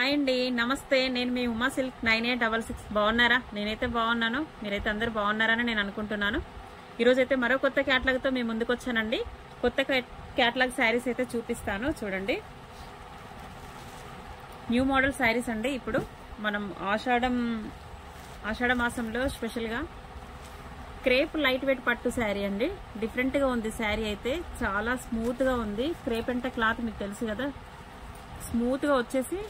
Hi అండి, నమస్తే. నేను మీ ఉమా సిల్క్ 9866. బాగున్నారా? నేనైతే బాగున్నాను. మీరైతే అందరూ బాగున్నారని నేను అనుకుంటున్నాను. ఈరోజు అయితే మరో కొత్త క్యాటలాగ్తో మీ ముందుకు వచ్చానండి. కొత్త క్యాటలాగ్ శారీస్ అయితే చూపిస్తాను. చూడండి, న్యూ మోడల్ శారీస్ అండి. ఇప్పుడు మనం ఆషాఢ మాసంలో స్పెషల్గా క్రేప్ లైట్ వెయిట్ పట్టు శారీ అండి. డిఫరెంట్గా ఉంది శారీ అయితే, చాలా స్మూత్గా ఉంది. క్రేప్ అంటే క్లాత్ మీకు తెలుసు కదా, స్మూత్గా వచ్చేసి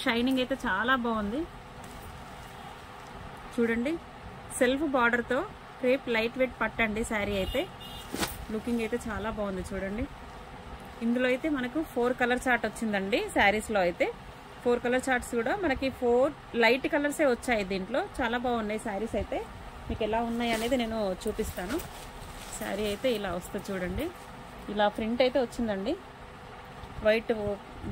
షైనింగ్ అయితే చాలా బాగుంది. చూడండి, సెల్ఫ్ బార్డర్తో క్రేప్ లైట్ వెయిట్ పట్టండి శారీ అయితే. లుకింగ్ అయితే చాలా బాగుంది. చూడండి, ఇందులో అయితే మనకు 4 కలర్ చార్ట్ వచ్చిందండి. శారీస్లో అయితే 4 కలర్ చార్ట్స్ కూడా మనకి 4 లైట్ కలర్సే వచ్చాయి. దీంట్లో చాలా బాగున్నాయి శారీస్ అయితే. మీకు ఎలా ఉన్నాయి అనేది నేను చూపిస్తాను. శారీ అయితే ఇలా వస్తుంది. చూడండి, ఇలా ప్రింట్ అయితే వచ్చిందండి.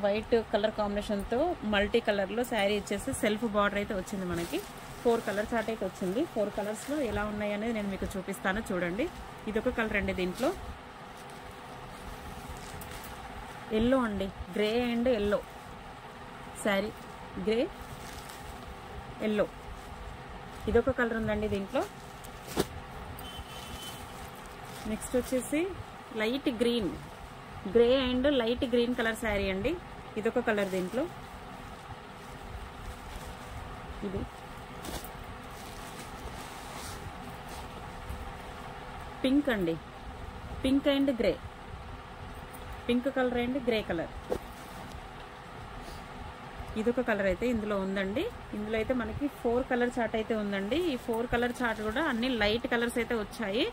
వైట్ కలర్ కాంబినేషన్తో మల్టీ కలర్లో శారీ ఇచ్చేసి సెల్ఫ్ బార్డర్ అయితే వచ్చింది. మనకి 4 కలర్ చార్ట్ అయితే వచ్చింది. 4 కలర్స్లో ఎలా ఉన్నాయి అనేది నేను మీకు చూపిస్తాను. చూడండి, ఇదొక కలర్ అండి. దీంట్లో ఎల్లో అండి, grey and yellow sari, grey yellow, ఇదొక కలర్ ఉందండి దీంట్లో. నెక్స్ట్ వచ్చేసి light green, grey and light green colour sari అండి. ఇదొక కలర్ దీంట్లో. ఇది పింక్ అండి, pink and grey, pink colour and grey colour, ఇదొక కలర్ అయితే ఇందులో ఉందండి. ఇందులో అయితే మనకి 4 కలర్ చార్ట్ అయితే ఉందండి. ఈ 4 కలర్ చార్ట్ కూడా అన్ని లైట్ కలర్స్ అయితే వచ్చాయి.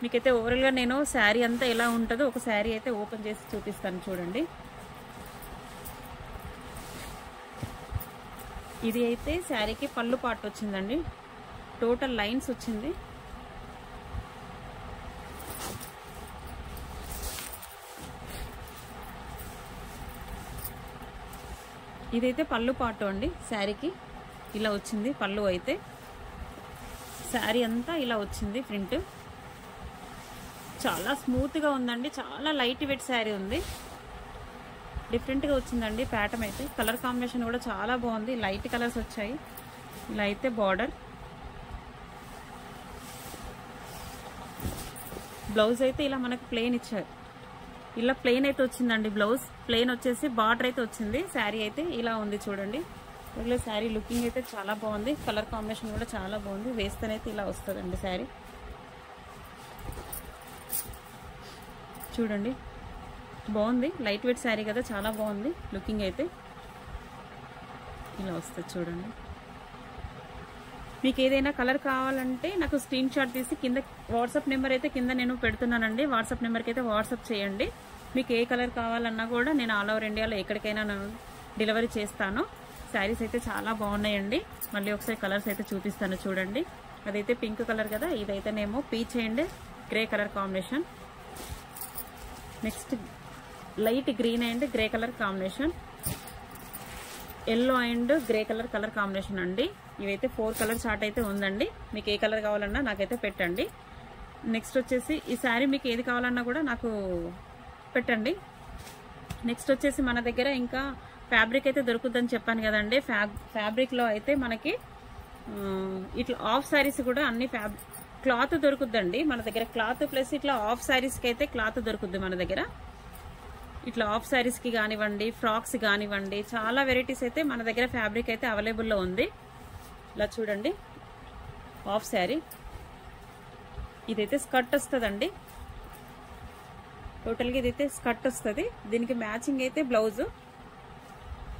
మీకైతే ఓవరాల్గా నేను శారీ అంతా ఎలా ఉంటుందో ఒక శారీ అయితే ఓపెన్ చేసి చూపిస్తాను. చూడండి, ఇది అయితే శారీకి పళ్ళు పార్ట్ వచ్చిందండి. టోటల్ లైన్స్ వచ్చింది. ఇదైతే పళ్ళు పాటు అండి. శారీకి ఇలా వచ్చింది పళ్ళు అయితే. శారీ అంతా ఇలా వచ్చింది ప్రింట్. చాలా స్మూత్గా ఉందండి. చాలా లైట్ వెయిట్ శారీ ఉంది. డిఫరెంట్గా వచ్చిందండి ప్యాటర్న్ అయితే. కలర్ కాంబినేషన్ కూడా చాలా బాగుంది. లైట్ కలర్స్ వచ్చాయి. ఇలా అయితే బార్డర్, బ్లౌజ్ అయితే ఇలా మనకు ప్లెయిన్ ఇచ్చారు. ఇలా ప్లెయిన్ అయితే వచ్చిందండి. బ్లౌజ్ ప్లెయిన్ వచ్చేసి బార్డర్ అయితే వచ్చింది. శారీ అయితే ఇలా ఉంది. చూడండి, ఇలా శారీ లుకింగ్ అయితే చాలా బాగుంది. కలర్ కాంబినేషన్ కూడా చాలా బాగుంది. వేస్తేనైతే ఇలా వస్తుందండి శారీ. చూడండి, బాగుంది. లైట్ వెయిట్ శారీ కదా, చాలా బాగుంది. లుకింగ్ అయితే ఇలా వస్తుంది. చూడండి, మీకు ఏదైనా కలర్ కావాలంటే నాకు స్క్రీన్ షాట్ తీసి కింద వాట్సాప్ నెంబర్ అయితే కింద నేను పెడుతున్నానండి. వాట్సాప్ నెంబర్కి అయితే వాట్సాప్ చేయండి. మీకు ఏ కలర్ కావాలన్నా కూడా నేను ఆల్ ఓవర్ ఇండియాలో ఎక్కడికైనా డెలివరీ చేస్తాను. శారీస్ అయితే చాలా బాగున్నాయండి. మళ్ళీ ఒకసారి కలర్స్ అయితే చూపిస్తాను. చూడండి, అదైతే పింక్ కలర్ కదా, ఇదైతేనేమో peach and grey colour combination. Next light green and grey colour combination, yellow and grey colour combination అండి. ఇవైతే 4 కలర్ చార్ట్ అయితే ఉందండి. మీకు ఏ కలర్ కావాలన్నా నాకైతే పెట్టండి. నెక్స్ట్ వచ్చేసి ఈ శారీ మీకు ఏది కావాలన్నా కూడా నాకు పెట్టండి. నెక్స్ట్ వచ్చేసి మన దగ్గర ఇంకా ఫ్యాబ్రిక్ అయితే దొరుకుతుందని చెప్పాను కదండి. ఫ్యాబ్రిక్లో అయితే మనకి ఇట్లా ఆఫ్ శారీస్ కూడా అన్ని క్లాత్ దొరుకుద్దండి మన దగ్గర. క్లాత్ ప్లస్ ఇట్లా ఆఫ్ శారీస్కి అయితే క్లాత్ దొరుకుద్ది మన దగ్గర. ఇట్లా ఆఫ్ శారీస్కి కానివ్వండి, ఫ్రాక్స్ కానివ్వండి, చాలా వెరైటీస్ అయితే మన దగ్గర ఫ్యాబ్రిక్ అయితే అవైలబుల్లో ఉంది. ఇలా చూడండి, ఆఫ్ శారీ, ఇదైతే స్కర్ట్ వస్తుందండి. టోటల్గా ఇదైతే స్కర్ట్ వస్తుంది. దీనికి మ్యాచింగ్ అయితే బ్లౌజ్.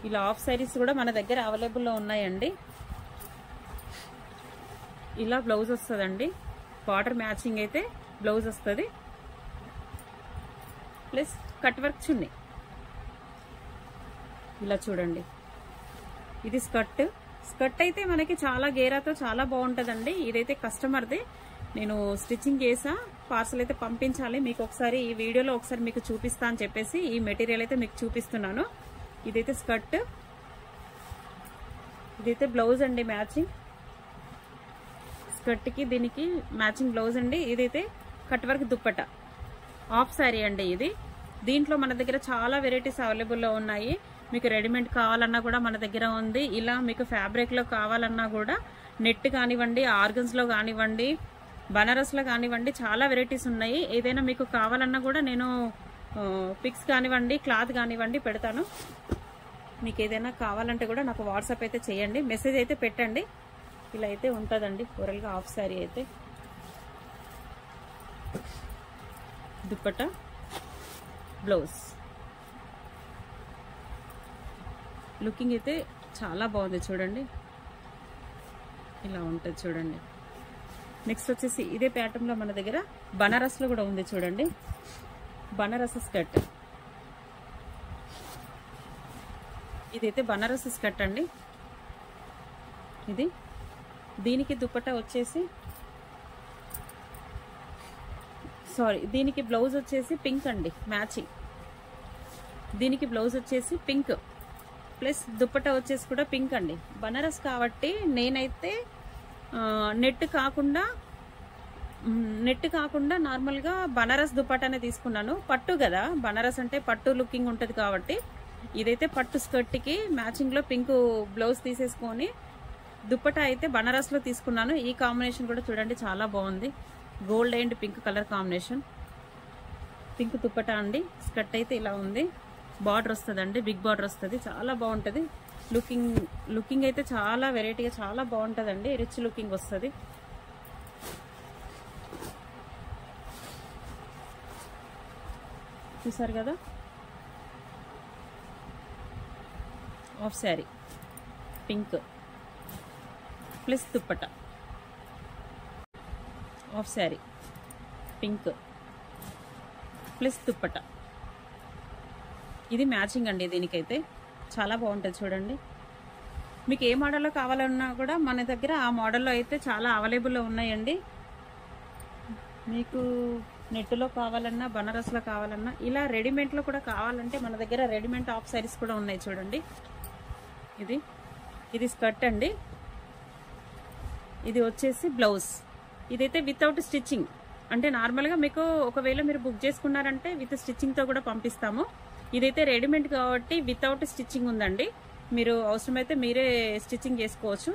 ఇలా ఆఫ్ శారీస్ కూడా మన దగ్గర అవైలబుల్లో ఉన్నాయండి. ఇలా బ్లౌజ్ వస్తుందండి. బార్డర్ మ్యాచింగ్ అయితే బ్లౌజ్ వస్తుంది, ప్లస్ కట్ వర్క్ చున్నీ. ఇలా చూడండి, ఇది స్కర్ట్. స్కర్ట్ అయితే మనకి చాలా గేరాతో చాలా బాగుంటుందండి. ఇదైతే కస్టమర్ది, నేను స్టిచ్చింగ్ చేసా, పార్సల్ అయితే పంపించాలి. మీకు ఒకసారి ఈ వీడియోలో ఒకసారి మీకు చూపిస్తా అని చెప్పేసి ఈ మెటీరియల్ అయితే మీకు చూపిస్తున్నాను. ఇదైతే స్కర్ట్, ఇదైతే బ్లౌజ్ అండి. మ్యాచింగ్ స్కర్ట్కి దీనికి మ్యాచింగ్ బ్లౌజ్ అండి. ఇదైతే cut work dupatta, of sari అండి ఇది. దీంట్లో మన దగ్గర చాలా వెరైటీస్ అవైలబుల్లో ఉన్నాయి. మీకు రెడీమేడ్ కావాలన్నా కూడా మన దగ్గర ఉంది. ఇలా మీకు ఫ్యాబ్రిక్లో కావాలన్నా కూడా నెట్ కానివ్వండి, ఆర్గన్స్లో కానివ్వండి, బనారస్లో కానివ్వండి, చాలా వెరైటీస్ ఉన్నాయి. ఏదైనా మీకు కావాలన్నా కూడా నేను పిక్స్ కానివ్వండి, క్లాత్ కానివ్వండి పెడతాను. మీకు ఏదైనా కావాలంటే కూడా నాకు వాట్సాప్ అయితే చేయండి, మెసేజ్ అయితే పెట్టండి. ఇలా అయితే ఉంటుందండి ఓవరాల్గా హాఫ్ శారీ అయితే. దుప్పట్టా, బ్లౌజ్ లుకింగ్ అయితే చాలా బాగుంది చూడండి. ఇలా ఉంటుంది చూడండి. నెక్స్ట్ వచ్చేసి ఇదే ప్యాటర్న్లో మన దగ్గర బనారస్లో కూడా ఉంది చూడండి. బనారస్ స్కర్ట్, ఇదైతే బనారస్ స్కర్ట్ అండి. ఇది దీనికి దుపట్టా వచ్చేసి దీనికి బ్లౌజ్ వచ్చేసి పింక్ అండి, మ్యాచింగ్. దీనికి బ్లౌజ్ వచ్చేసి పింక్ ప్లస్ దుపట్టా వచ్చేసి కూడా పింక్ అండి. బనారస్ కాబట్టి నేనైతే నెట్ కాకుండా నార్మల్గా బనారస్ దుపట్టానే తీసుకున్నాను. పట్టు కదా, బనారస్ అంటే పట్టు లుకింగ్ ఉంటుంది కాబట్టి ఇదైతే పట్టు స్కర్ట్కి మ్యాచింగ్లో పింక్ బ్లౌజ్ తీసేసుకొని దుపట్టా అయితే బనారస్లో తీసుకున్నాను. ఈ కాంబినేషన్ కూడా చూడండి చాలా బాగుంది. Gold and pink colour combination. Pink dupatta అండి. స్కర్ట్ అయితే ఇలా ఉంది. బార్డర్ వస్తుందండి, బిగ్ బార్డర్ వస్తుంది. చాలా బాగుంటుంది. లుకింగ్ అయితే చాలా వెరైటీగా చాలా బాగుంటుందండి. రిచ్ లుకింగ్ వస్తుంది. చూసారు కదా, half sari pink plus dupatta, half sari pink plus dupatta. ఇది మ్యాచింగ్ అండి. దీనికైతే చాలా బాగుంటుంది చూడండి. మీకు ఏ మోడల్లో కావాలన్నా కూడా మన దగ్గర ఆ మోడల్లో అయితే చాలా అవైలబుల్లో ఉన్నాయండి. మీకు నెట్లో కావాలన్నా, బనారస్లో కావాలన్నా, ఇలా రెడీమేడ్లో కూడా కావాలంటే మన దగ్గర రెడీమేడ్ టాప్ శారీస్ కూడా ఉన్నాయి చూడండి. ఇది స్కర్ట్ అండి. ఇది వచ్చేసి బ్లౌజ్. ఇదైతే వితౌట్ స్టిచ్చింగ్, అంటే నార్మల్గా మీకు ఒకవేళ మీరు బుక్ చేసుకున్నారంటే విత్ స్టిచ్చింగ్తో కూడా పంపిస్తాము. ఇదైతే రెడీమేడ్ కాబట్టి వితౌట్ స్టిచ్చింగ్ ఉందండి. మీరు అవసరమైతే మీరే స్టిచ్చింగ్ చేసుకోవచ్చు.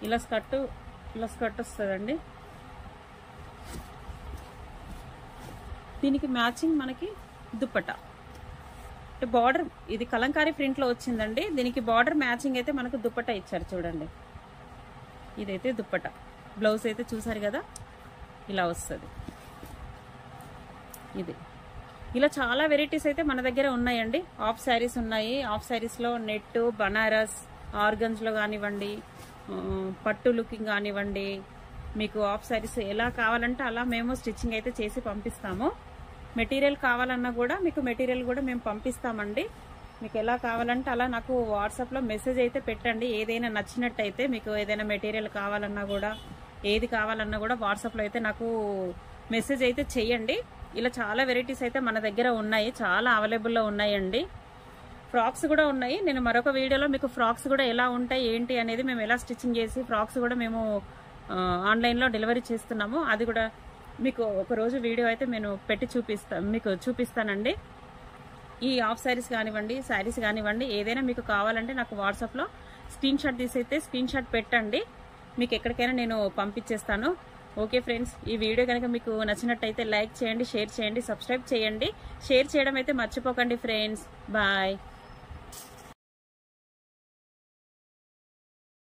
ఇలా స్కర్ట్ వస్తుందండి. దీనికి మ్యాచింగ్ మనకి దుప్పట్టా. బార్డర్ ఇది కలంకారీ ప్రింట్లో వచ్చిందండి. దీనికి బార్డర్ మ్యాచింగ్ అయితే మనకు దుప్పట్టా ఇచ్చారు చూడండి. ఇదైతే దుప్పట్టా. బ్లౌజ్ అయితే చూసారు కదా, ఇలా వస్తుంది. ఇది ఇలా చాలా వెరైటీస్ అయితే మన దగ్గర ఉన్నాయండి. హాఫ్ శారీస్ ఉన్నాయి. హాఫ్ శారీస్లో నెట్, బనారస్, ఆర్గన్స్లో కానివ్వండి, పట్టు లుకింగ్ కానివ్వండి, మీకు హాఫ్ శారీస్ ఎలా కావాలంటే అలా మేము స్టిచ్చింగ్ అయితే చేసి పంపిస్తాము. మెటీరియల్ కావాలన్నా కూడా మీకు మెటీరియల్ కూడా మేము పంపిస్తామండి. మీకు ఎలా కావాలంటే అలా నాకు వాట్సాప్లో మెసేజ్ అయితే పెట్టండి. ఏదైనా నచ్చినట్టయితే మీకు ఏదైనా మెటీరియల్ కావాలన్నా కూడా, ఏది కావాలన్నా కూడా వాట్సాప్లో అయితే నాకు మెసేజ్ అయితే చెయ్యండి. ఇలా చాలా వెరైటీస్ అయితే మన దగ్గర ఉన్నాయి, చాలా అవైలబుల్లో ఉన్నాయండి. ఫ్రాక్స్ కూడా ఉన్నాయి. నేను మరొక వీడియోలో మీకు ఫ్రాక్స్ కూడా ఎలా ఉంటాయి ఏంటి అనేది, మేము ఎలా స్టిచ్చింగ్ చేసి ఫ్రాక్స్ కూడా మేము ఆన్లైన్లో డెలివరీ చేస్తున్నాము. అది కూడా మీకు ఒకరోజు వీడియో అయితే నేను పెట్టి మీకు చూపిస్తానండి. ఈ హాఫ్ శారీస్ కానివ్వండి, శారీస్ కానివ్వండి, ఏదైనా మీకు కావాలంటే నాకు వాట్సాప్లో స్క్రీన్ షాట్ తీసైతే స్క్రీన్ షాట్ పెట్టండి. మీకు ఎక్కడికైనా నేను పంపించేస్తాను. ఓకే ఫ్రెండ్స్, ఈ వీడియో కనుక మీకు నచ్చినట్టయితే లైక్ చేయండి, షేర్ చేయండి, సబ్స్క్రైబ్ చేయండి. షేర్ చేయడం అయితే మర్చిపోకండి ఫ్రెండ్స్. బాయ్.